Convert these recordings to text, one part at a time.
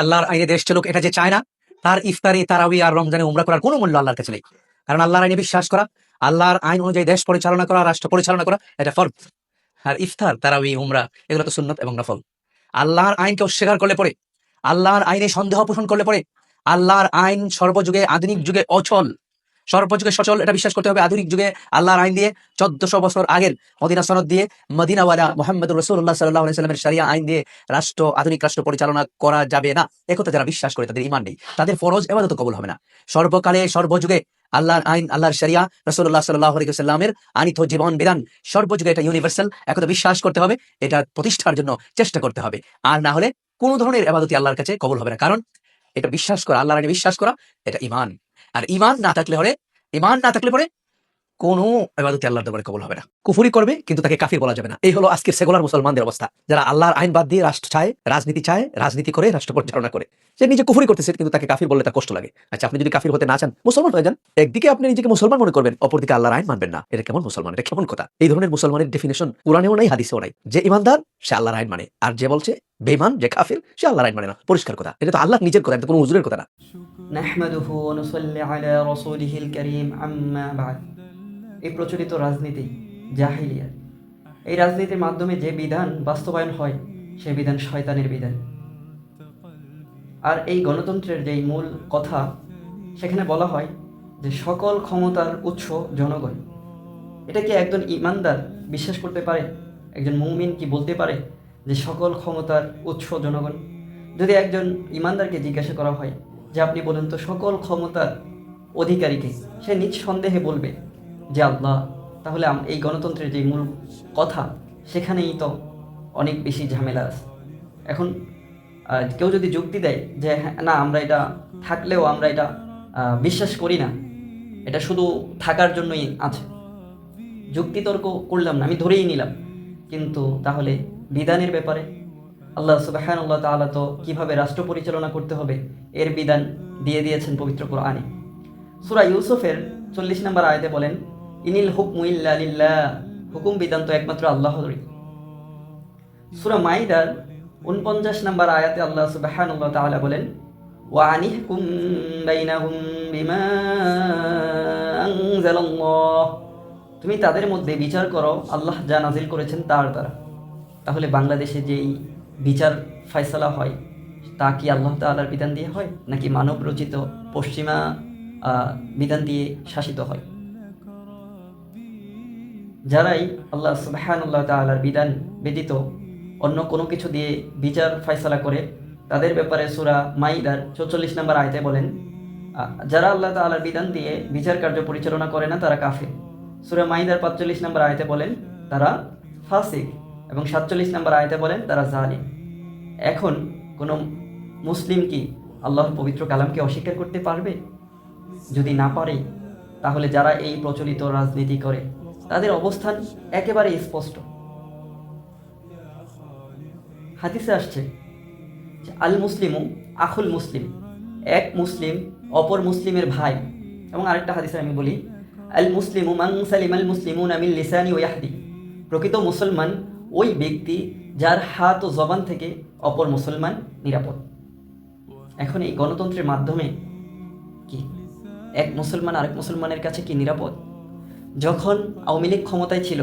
আল্লাহর আইনে দেশ চলুক এটা যে চায় না, তার ইফতারি, তারাবি আর রমজানে উমরা করার কোনো মূল্য আল্লাহর কাছে নেই। কারণ আল্লাহর আইনে বিশ্বাস করা, আল্লাহর আইন অনুযায়ী দেশ পরিচালনা করা, রাষ্ট্র পরিচালনা করা, এটা ফরজ। আর ইফতার, তারাবি, উমরা এগুলো তো সুন্নত এবং নফল। আল্লাহর আইনকে অস্বীকার করলে পরে, আল্লাহর আইনে সন্দেহ পোষণ করলে পরে, আল্লাহর আইন সর্বযুগে আধুনিক যুগে অচল, সর্বযুগে সচল এটা বিশ্বাস করতে হবে। আধুনিক যুগে আল্লাহর আইন দিয়ে 1400 বছর আগের মদিনা সনদ দিয়ে মদিনাওয়ালা মুহাম্মদুর রাসূলুল্লাহ সাল্লাল্লাহু আলাইহি সাল্লামের শরিয়া আইন দিয়ে রাষ্ট্র, আধুনিক রাষ্ট্র পরিচালনা করা যাবে না। একথা যারা বিশ্বাস করে তাদের ঈমান নেই, তাদের ফরজ ইবাদত কবুল হবে না। সর্বকালে সর্বযুগে আল্লাহর আইন, আল্লাহর শরিয়া, রাসূলুল্লাহ সাল্লাল্লাহু আলাইহি ওয়াসাল্লামের আনিত জীবন বিধান সর্বযুগে এটা ইউনিভার্সাল। একথা বিশ্বাস করতে হবে, এটা প্রতিষ্ঠার জন্য চেষ্টা করতে হবে। আর না হলে কোন ধরনের ইবাদতই আল্লাহর কাছে কবুল হবে না। কারণ এটা বিশ্বাস করা, আল্লাহর আইনে বিশ্বাস করা, এটা ঈমান। আর ঈমান না থাকলে পরে কোনো ইবাদত আল্লাহর দরবারে কবুল হবে না। কুফরি করবে কিন্তু তাকে কাফির বলা যাবে না। এই হলো আজকের সেকুলার মুসলমানদের অবস্থা, যারা আল্লাহর আইন বাদ দিয়ে রাষ্ট্র চায়, রাজনীতি করে, রাষ্ট্র পরিচালনা করে। সে নিজে কুফরি করতেছে কিন্তু তাকে কাফির বললে তার কষ্ট লাগে। আচ্ছা, আপনি যদি কাফির হতে না চান, মুসলমান হয়ে যান। একদিকে আপনি নিজেকে মুসলমান মনে করবেন, অপরদিকে আল্লাহর আইন মানবেন না। এটা কেমন মুসলমান? এটা কেমন কথা? এই ধরনের মুসলমানের ডেফিনেশন কোরআনেও নাই, হাদিসেও নাই। যে ইমানদার সে আল্লাহর আইন মানে, আর যে বলছে বেঈমান, যে কাফির, সে আল্লাহর আইন মানে না। পরিষ্কার কথা। এটা তো আল্লাহ নিজের কথা, এটা কোনো হুজুরের কথা না। নাহমাদুহু ওয়া নুসাল্লি আলা রাসূলিহিল কারীম, আম্মা বা'দ। এই প্রচলিত রাজনীতি জাহিলিয়াত। এই রাজনীতির মাধ্যমে যে বিধান বাস্তবায়ন হয় সেই বিধান শয়তানের বিধান। আর এই গণতন্ত্রের যেই মূল কথা, সেখানে বলা হয় যে সকল ক্ষমতার উৎস জনগণ। এটা কি একজন ইমানদার বিশ্বাস করতে পারে? একজন মুমিন কি বলতে পারে যে সকল ক্ষমতার উৎস জনগণ? যদি একজন ইমানদারকে জিজ্ঞাসা করা হয় যে আপনি বলেন তো সকল ক্ষমতার অধিকারীকে, সে নিঃসন্দেহে বলবে যে আল্লাহ। তাহলে এই গণতন্ত্রের যে মূল কথা, সেখানেই তো অনেক বেশি ঝামেলা আছে। এখন কেউ যদি যুক্তি দেয় যে না, আমরা এটা থাকলেও আমরা এটা বিশ্বাস করি না, এটা শুধু থাকার জন্যই আছে, যুক্তিতর্ক করলাম না, আমি ধরেই নিলাম, কিন্তু তাহলে বিধানের ব্যাপারে আল্লাহ সুবহানাহু তাআলা তো কিভাবে রাষ্ট্র পরিচালনা করতে হবে এর বিধান দিয়ে দিয়েছেন পবিত্র কোরআনে। সূরা ইউসুফের 40 নম্বর আয়াতে বলেন, ইনিল হুকমু ইল্লা লিল্লাহ, হুকুম বিধান তো একমাত্র আল্লাহরই। সূরা মাইদার 49 নম্বর আয়াতে আল্লাহ সুবহানাহু তাআলা বলেন, ওয়া আনিহকুম বাইনাহুম বিমা আনজালাল্লাহ, তুমি তাদের মধ্যে বিচার করো আল্লাহ যা নাজিল করেছেন তার দ্বারা। তাহলে বাংলাদেশে যেই বিচার ফয়সালা হয় তা কি আল্লাহ তাআলার বিধান দিয়ে হয়, নাকি মানব রচিত পশ্চিমা বিধান দিয়ে শাসিত হয়? যারাই আল্লাহ সুবহানাহু তাআলার বিধান ব্যতীত অন্য কোনো কিছু দিয়ে বিচার ফয়সালা করে, তাদের ব্যাপারে সূরা মাইদার 44 নম্বর আয়াতে বলেন, যারা আল্লাহ তাআলার বিধান দিয়ে বিচার কার্য পরিচালনা করে না তারা কাফের। সূরা মাইদার 45 নম্বর আয়াতে বলেন তারা ফাসিক, এবং 47 নম্বর আয়াতে বলেন তারা জালিম। এখন কোনো মুসলিম কি আল্লাহর পবিত্র কালামকে অস্বীকার করতে পারবে? যদি না পারে, তাহলে যারা এই প্রচলিত রাজনীতি করে তাদের অবস্থান একেবারে স্পষ্ট। হাদিসে আসছে আল মুসলিমু আখুল মুসলিম, এক মুসলিম অপর মুসলিমের ভাই। এবং আরেকটা হাদিসে আমি বলি, আল মুসলিমু মান সালিমাল মুসলিমুনা মিন লিসানি ওয়া ইয়াহদি, প্রকৃত মুসলমান ওই ব্যক্তি যার হাত ও জবান থেকে অপর মুসলমান নিরাপদ। এখন এই গণতন্ত্রের মাধ্যমে কি এক মুসলমান আরেক মুসলমানের কাছে কি নিরাপদ? যখন আওয়ামী লীগ ক্ষমতায় ছিল,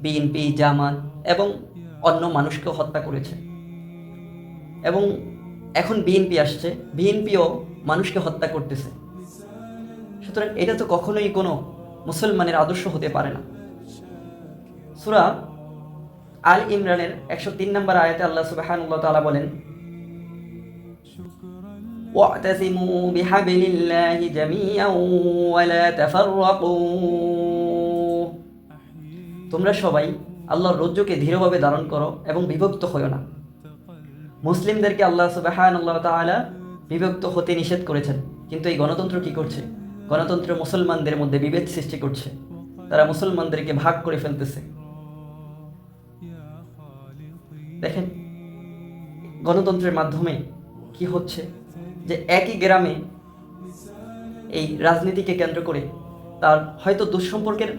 বিএনপি, জামাত এবং অন্য মানুষকেও হত্যা করেছে, এবং এখন বিএনপি আসছে, বিএনপিও মানুষকে হত্যা করতেছে। সুতরাং এটা তো কখনোই কোনো মুসলমানের আদর্শ হতে পারে না। সূরা আল ইমরানের 103 নম্বর আয়াতে আল্লাহ সুবহানাহু তাআলা বলেন, ওয়াতাসিমু বিহাবলিল্লাহি জামিআন ওয়া লা তাফাররাকু, তোমরা সবাই আল্লাহর রজ্জুকে দৃঢ়ভাবে ধারণ করো এবং বিভক্ত হয়ো না। মুসলিমদেরকে আল্লাহ সুবহানাহু তাআলা বিভক্ত হতে নিষেধ করেছেন, কিন্তু এই গণতন্ত্র কি করছে? গণতন্ত্র মুসলমানদের মধ্যে বিভেদ সৃষ্টি করছে, তারা মুসলমানদেরকে ভাগ করে ফেলতেছে। দেখেন গণতন্ত্রের মাধ্যমে কি হচ্ছে, যে একই গ্রামে এই রাজনীতিকে কেন্দ্র করে তার হয়তো দুঃসম্পর্কের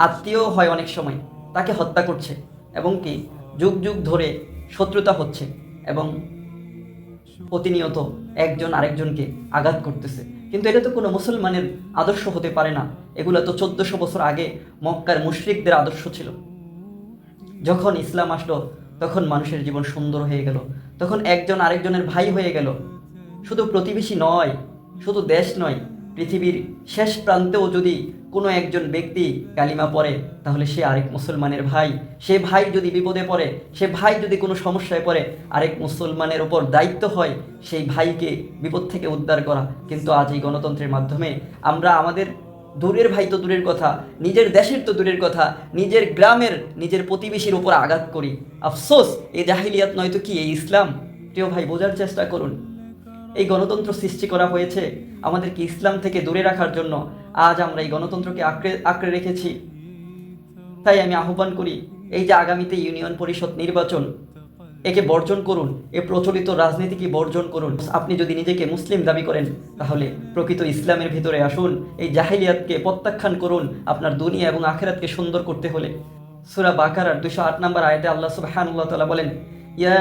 আত্মীয় হয়, অনেক সময় তাকে হত্যা করছে, এবং কি যুগ যুগ ধরে শত্রুতা হচ্ছে, এবং প্রতিনিয়ত একজন আরেকজনকে আঘাত করতেছে। কিন্তু এটা তো কোনো মুসলমানের আদর্শ হতে পারে না। এগুলো তো 1400 বছর আগে মক্কার মুশরিকদের আদর্শ ছিল। যখন ইসলাম আসলো তখন মানুষের জীবন সুন্দর হয়ে গেল, তখন একজন আরেকজনের ভাই হয়ে গেল। শুধু প্রতিবেশী নয়, শুধু দেশ নয়, পৃথিবীর শেষ প্রান্তেও যদি কোনো একজন ব্যক্তি কালিমা পড়ে তাহলে সে আরেক মুসলমানের ভাই। সে ভাই যদি বিপদে পড়ে, সে ভাই যদি কোনো সমস্যায় পড়ে, আরেক মুসলমানের ওপর দায়িত্ব হয় সেই ভাইকে বিপদ থেকে উদ্ধার করা। কিন্তু আজ এই গণতন্ত্রের মাধ্যমে আমরা আমাদের দূরের ভাই তো দূরের কথা, নিজের দেশের তো দূরের কথা, নিজের গ্রামের, নিজের প্রতিবেশীর উপর আঘাত করি। আফসোস, এই জাহিলিয়াত নয়তো কি এই ইসলাম? প্রিয় ভাই, বোঝার চেষ্টা করুন। এই গণতন্ত্র সৃষ্টি করা হয়েছে আমাদেরকে ইসলাম থেকে দূরে রাখার জন্য। আজ আমরা এই গণতন্ত্রকে আঁকড়ে রেখেছি। তাই আমি আহ্বান করি, এই যে আগামীতে ইউনিয়ন পরিষদ নির্বাচন, একে বর্জন করুন, এ প্রচলিত রাজনীতিকে বর্জন করুন। আপনি যদি নিজেকে মুসলিম দাবি করেন তাহলে প্রকৃত ইসলামের ভিতরে আসুন, এই জাহিলিয়াতকে প্রত্যাখ্যান করুন আপনার দুনিয়া এবং আখিরাতকে সুন্দর করতে হলে। সূরা বাকারার 208 নম্বর আয়াতে আল্লাহ সুবহানাহু ওয়া তাআলা বলেন, ইয়া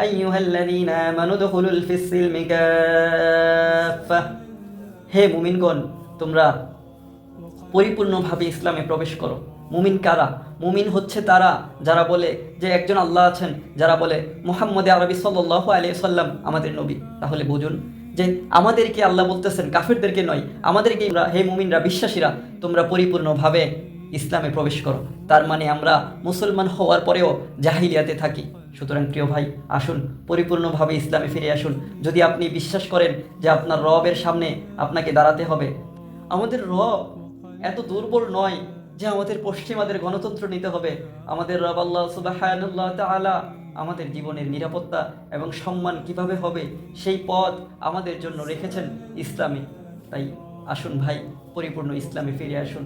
আইয়ুহাল্লাযীনা আমানু দুখুলুল ফিস-সিলমি কাফা, হে মুমিনগণ, তোমরা পরিপূর্ণভাবে ইসলামে প্রবেশ করো। মুমিন কারা? মুমিন হচ্ছে তারা যারা বলে যে একজন আল্লাহ আছেন, যারা বলে মুহাম্মদ আরবি সাল্লাল্লাহু আলাইহি সাল্লাম আমাদের নবী। তাহলে বুঝুন যে আমাদেরকে আল্লাহ বলতেছেন, কাফেরদেরকে নয়, আমাদেরকে, হে মুমিনরা, বিশ্বাসীরা, তোমরা পরিপূর্ণভাবে ইসলামে প্রবেশ করো। তার মানে আমরা মুসলমান হওয়ার পরেও জাহিলিয়াতে থাকি। সুতরাং প্রিয় ভাই, আসুন পরিপূর্ণভাবে ইসলামে ফিরে আসুন। যদি আপনি বিশ্বাস করেন যে আপনার রবের সামনে আপনাকে দাঁড়াতে হবে, আমাদের রব এত দুর্বল নয় যে আমাদের পশ্চিমাদের গণতন্ত্র নিতে হবে। আমাদের রব আল্লাহ সুবহানাহু ওয়া তাআলা আমাদের জীবনের নিরাপত্তা এবং সম্মান কিভাবে হবে সেই পথ আমাদের জন্য রেখেছেন ইসলামে। তাই আসুন ভাই, পরিপূর্ণ ইসলামে ফিরে আসুন।